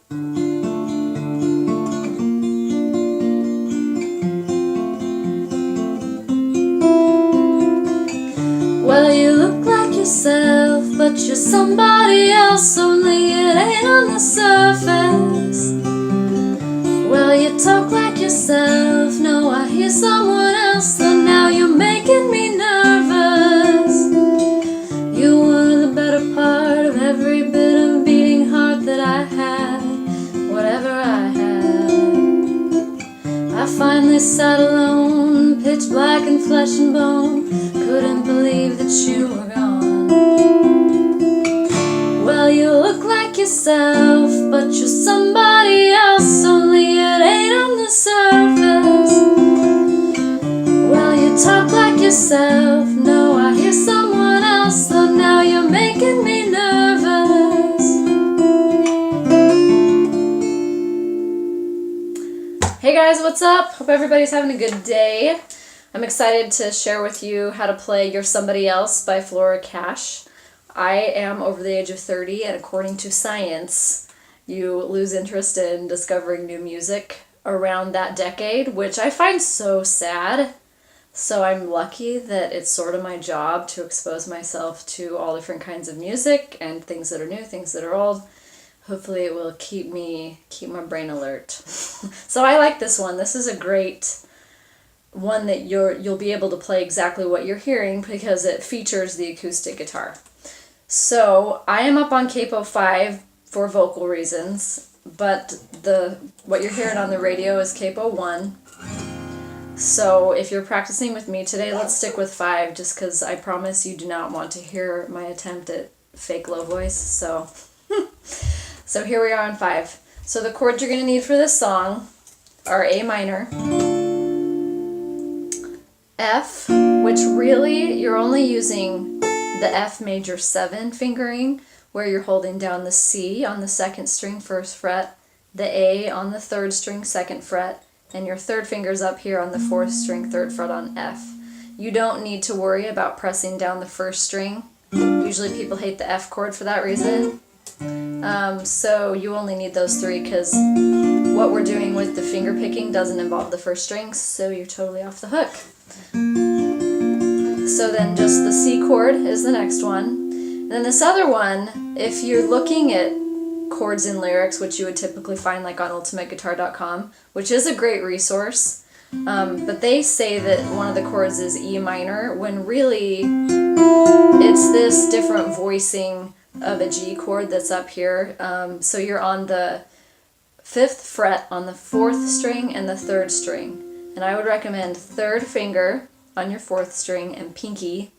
Well, you look like yourself, but you're somebody else, only it ain't on the surface. Well, you talk like yourself, no, I hear someone else, so now you're making me nervous. You were the better part of every bit of beating heart that I had, whatever I had. I finally sat alone, pitch black and flesh and bone, couldn't believe that you were gone. Well, you look like yourself, but you're somebody else, only it ain't on the surface. Well, you talk like yourself, no, I hear someone else, so now you're making me nervous. Hey guys, what's up? Hope everybody's having a good day. I'm excited to share with you how to play You're Somebody Else by Flora. I am over the age of 30, and according to science, you lose interest in discovering new music around that decade, which I find so sad. So I'm lucky that it's sort of my job to expose myself to all different kinds of music and things that are new, things that are old. Hopefully it will keep my brain alert. So I like this one. This is a great one that you'll be able to play exactly what you're hearing because it features the acoustic guitar. So I am up on capo 5 for vocal reasons, but what you're hearing on the radio is capo 1. So if you're practicing with me today, let's stick with 5 just because I promise you do not want to hear my attempt at fake low voice. So, so here we are on 5. So the chords you're going to need for this song are A minor, F, which really you're only using the F major 7 fingering, where you're holding down the C on the 2nd string 1st fret, the A on the 3rd string 2nd fret, and your 3rd finger's up here on the 4th string 3rd fret on F. You don't need to worry about pressing down the 1st string. Usually people hate the F chord for that reason. So you only need those 3 because what we're doing with the finger picking doesn't involve the 1st strings, so you're totally off the hook. So then just the C chord is the next one. And then this other one, if you're looking at chords and lyrics, which you would typically find like on ultimateguitar.com, which is a great resource, but they say that one of the chords is E minor, when really it's this different voicing of a G chord that's up here. So you're on the 5th fret on the 4th string and the 3rd string. And I would recommend 3rd finger on your 4th string and pinky,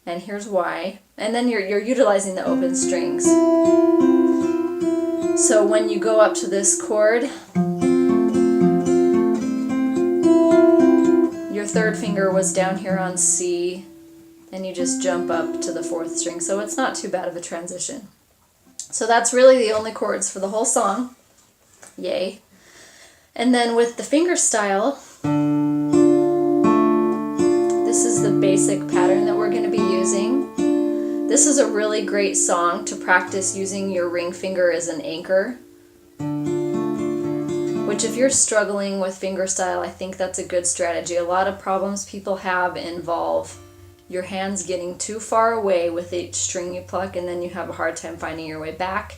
and here's why. And then you're utilizing the open strings. So when you go up to this chord, your 3rd finger was down here on C, and you just jump up to the 4th string, so it's not too bad of a transition. So that's really the only chords for the whole song. Yay. And then with the fingerstyle, this is the basic pattern that we're going to be using. This is a really great song to practice using your ring finger as an anchor, which if you're struggling with fingerstyle, I think that's a good strategy. A lot of problems people have involve your hands getting too far away with each string you pluck, and then you have a hard time finding your way back.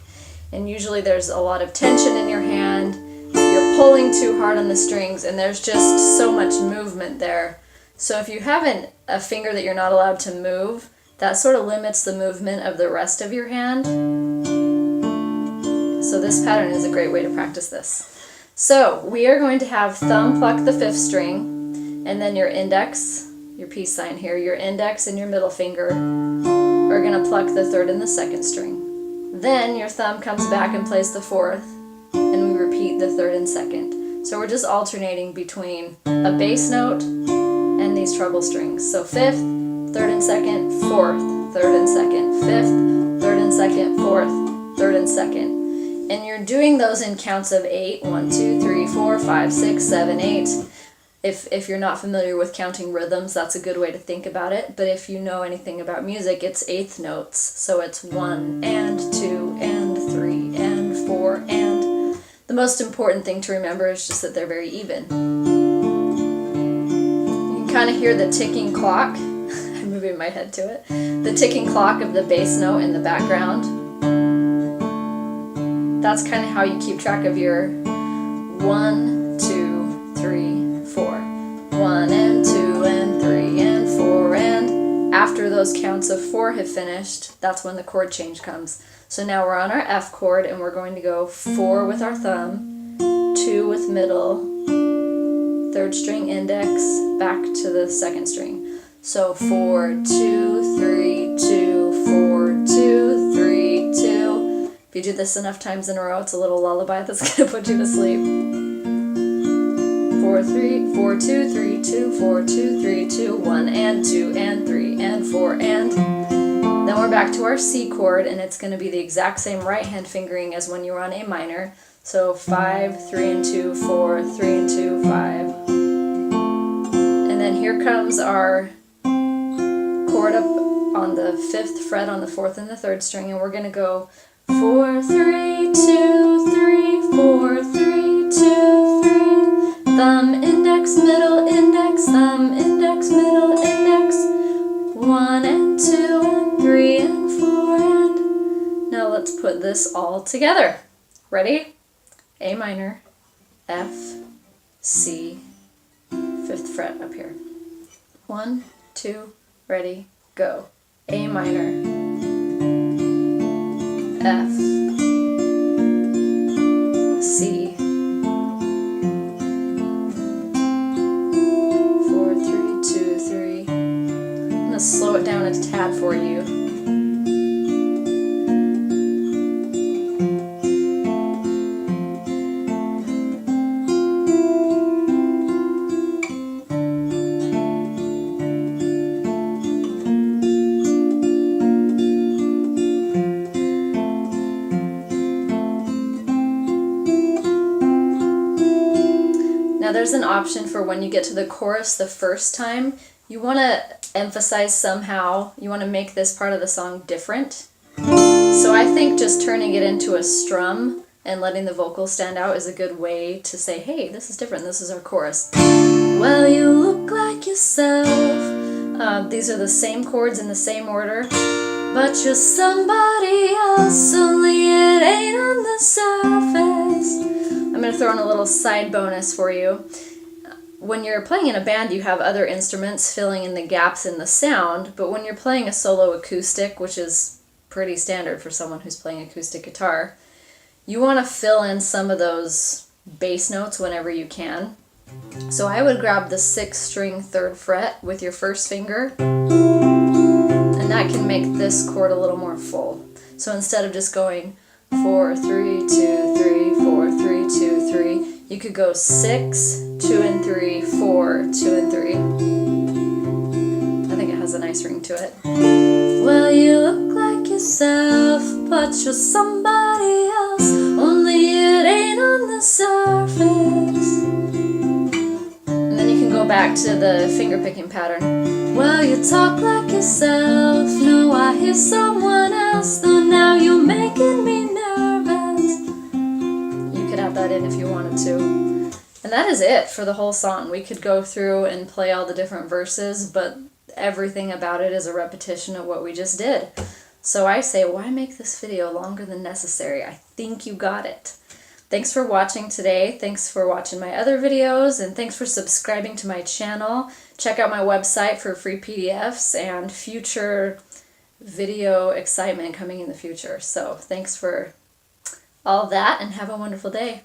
And usually there's a lot of tension in your hand, you're pulling too hard on the strings, and there's just so much movement there. So if you have a finger that you're not allowed to move, that sort of limits the movement of the rest of your hand. So this pattern is a great way to practice this. So we are going to have thumb pluck the 5th string, and then your index, your peace sign here, your index and your middle finger are going to pluck the 3rd and the 2nd string. Then your thumb comes back and plays the 4th, and we repeat the 3rd and 2nd. So we're just alternating between a bass note and these treble strings. So 5th, 3rd and 2nd, 4th, 3rd and 2nd, 5th, 3rd and 2nd, 4th, 3rd and 2nd. And you're doing those in counts of 8, 1, 2, 3, 4, 5, 6, 7, 8. If you're not familiar with counting rhythms, that's a good way to think about it. But if you know anything about music, it's 8th notes. So it's 1 and 2 and 3 and 4 and most important thing to remember is just that they're very even. You can kind of hear the ticking clock. I'm moving my head to it. The ticking clock of the bass note in the background. That's kind of how you keep track of your 1, 2, 3, 4. 1 and 2 and 3 and 4, and after those counts of 4 have finished, that's when the chord change comes. So now we're on our F chord and we're going to go 4 with our thumb, 2 with middle, 3rd string index, back to the 2nd string. So 4, 2, 3, 2, 4, 2, 3, 2. If you do this enough times in a row, it's a little lullaby that's going to put you to sleep. 4, 3, 4, 2, 3, 2, 4, 2, 3, 2, 1 and 2 and 3 and 4 and then we're back to our C chord, and it's going to be the exact same right hand fingering as when you were on A minor. So 5, 3 and 2, 4, 3 and 2, 5. And then here comes our chord up on the 5th fret on the 4th and the 3rd string, and we're going to go 4, 3, 2, 3, 4, 3, 2, 3. Thumb, index, middle, index, thumb, index, middle, index. 1 and 2 and 3 and 4 and... Now let's put this all together. Ready? A minor, F, C, 5th fret up here. 1, 2, ready, go. A minor, F, C, 4, 3, 2, 3. I'm going to slow it down a tad for you. Now there's an option for when you get to the chorus the first time, you want to emphasize somehow, you want to make this part of the song different. So I think just turning it into a strum and letting the vocals stand out is a good way to say, hey, this is different, this is our chorus. Well, you look like yourself. These are the same chords in the same order, but you're somebody else, only it ain't on the surface. I'm going to throw in a little side bonus for you. When you're playing in a band, you have other instruments filling in the gaps in the sound, but when you're playing a solo acoustic, which is pretty standard for someone who's playing acoustic guitar, you want to fill in some of those bass notes whenever you can. So I would grab the 6th string 3rd fret with your first finger, and that can make this chord a little more full. So instead of just going 4, 3, 2, 3, 4, 3, 2, 3, you could go 6, 2 and 3, 4, 2 and 3. I think it has a nice ring to it. Well, you look like yourself, but you're somebody else, only it ain't on the surface. And then you can go back to the finger picking pattern. Well, you talk like yourself, no, I hear someone else, though now you're making me nervous. You could add that in if you wanted to. And that is it for the whole song. We could go through and play all the different verses, but everything about it is a repetition of what we just did. So I say, why make this video longer than necessary? I think you got it. Thanks for watching today. Thanks for watching my other videos, and thanks for subscribing to my channel. Check out my website for free PDFs and future video excitement coming in the future. So thanks for all that, and have a wonderful day.